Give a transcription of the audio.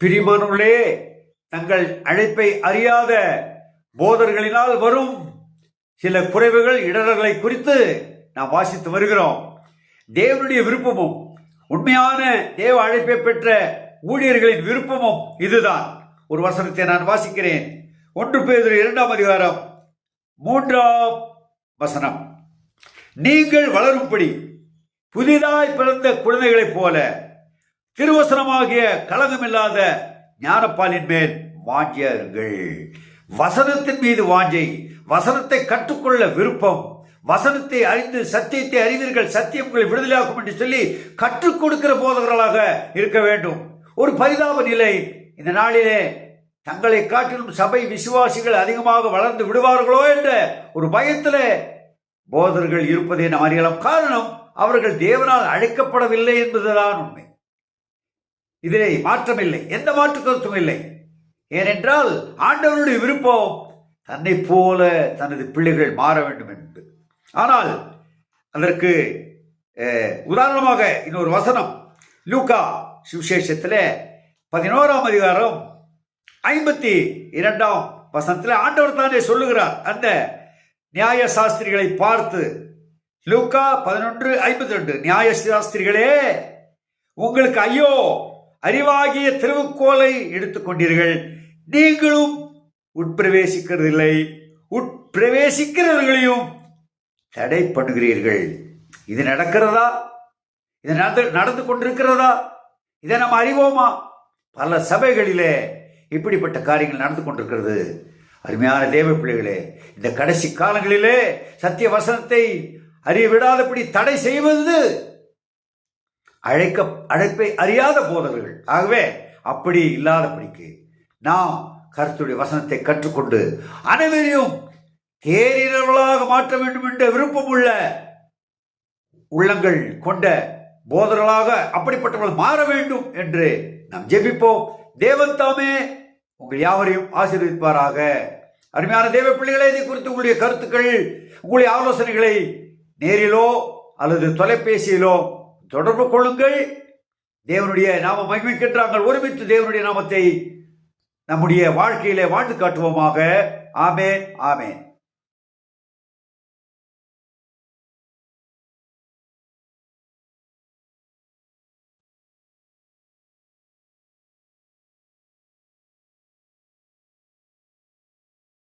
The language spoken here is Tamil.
பிரியமானவர்களே, தங்கள் அழைப்பை அறியாத போதர்களினால் வரும் சில குறைவுகள் இடர்களை குறித்து நாம் வாசித்து வருகிறோம். தேவனுடைய விருப்பமும் உண்மையான தேவ அழைப்பை பெற்ற ஊழியர்களின் விருப்பமும் இதுதான். ஒரு வசனத்தை நான் வாசிக்கிறேன். 1 பேதுரு 2ஆம் அதிகாரம் 3ஆம் வசனம். நீங்கள் வளரும்படி புதிதாய் பிறந்த குழந்தைகளைப் போல திருவசனமாகிய கலகமில்லாத ஞானப்பாலின் மேல் வாஞ்சியார்கள். வசனத்தின் மீது வாஞ்சை, வசனத்தை கற்றுக்கொள்ள விருப்பம், வசனத்தை அறிந்து சத்தியத்தை அறிவீர்கள், சத்தியம் உங்களை விடுதலையாக்கும் என்று சொல்லி கற்றுக் கொடுக்கிற போதகர்களாக இருக்க வேண்டும். ஒரு பரிதாப நிலை, இந்த நாளிலே தங்களை காட்டிலும் சபை விசுவாசிகள் அதிகமாக வளர்ந்து விடுவார்களோ என்ற ஒரு பயத்தில் போதகர்கள் இருப்பதை நாம் அறியலாம். காரணம், அவர்கள் தேவனால் அழைக்கப்படவில்லை என்பதுதான் உண்மை. இதிலே மாற்றமில்லை, எந்த மாற்று கருத்தும் இல்லை. ஏனென்றால் ஆண்டவருடைய விருப்பம் தன்னை போல தனது பிள்ளைகள் மாற வேண்டும் என்று. ஆனால் அதற்கு உதாரணமாக இன்னொரு வசனம், லூக்கா சுவிசேஷத்தில் 11ஆம் அதிகாரம் 52ஆம் வசனத்தில் ஆண்டவர் தானே சொல்லுகிறார். அந்த நியாய சாஸ்திரிகளை பார்த்து, லூக்கா 11:52, நியாய சாஸ்திரிகளே உங்களுக்கு ஐயோ, அறிவாகிய திருவுக்கோலை எடுத்துக்கொண்டீர்கள், நீங்களும் உட்பிரவேசிக்கிறதில்லை, உட்பிரவேசிக்கிறவர்களையும் தடை பண்ணுகிறீர்கள். இது நடக்கிறதா? இது நடந்து கொண்டிருக்கிறதா? இதை நாம் அறிவோமா? பல சபைகளிலே இப்படிப்பட்ட காரியங்கள் நடந்து கொண்டிருக்கிறது. அருமையான தேவ பிள்ளைகளே, இந்த கடைசி காலங்களிலே சத்திய வசனத்தை அறிய விடாதபடி தடை செய்வது அழைப்பை அறியாத போதவர்கள். ஆகவே அப்படி இல்லாதபடிக்கு நாம் கர்த்தருடைய வசனத்தை கற்றுக்கொண்டு அனைவரையும் தேறினவர்களாக மாற்ற வேண்டும் என்ற விருப்பமுள்ள உள்ளங்கள் கொண்ட போதர்களாக அப்படிப்பட்டவர்கள் மாற வேண்டும் என்று நாம் ஜெபிப்போம். தேவன் தாமே உங்கள் யாவரையும் ஆசீர்வதிப்பாராக. அருமையான தேவ பிள்ளைகளே, இதை குறித்து உங்களுடைய கருத்துக்கள், உங்களுடைய ஆலோசனைகளை நேரிலோ அல்லது தொலைபேசியிலோ தொடர்பு கொள்ளுங்கள். தேவனுடைய நாம மகிமைக்கென்று நாங்கள் ஒருமித்து தேவனுடைய நாமத்தை நம்முடைய வாழ்க்கையிலே வாழ்ந்து காட்டுவோமாக. ஆமென், ஆமென்.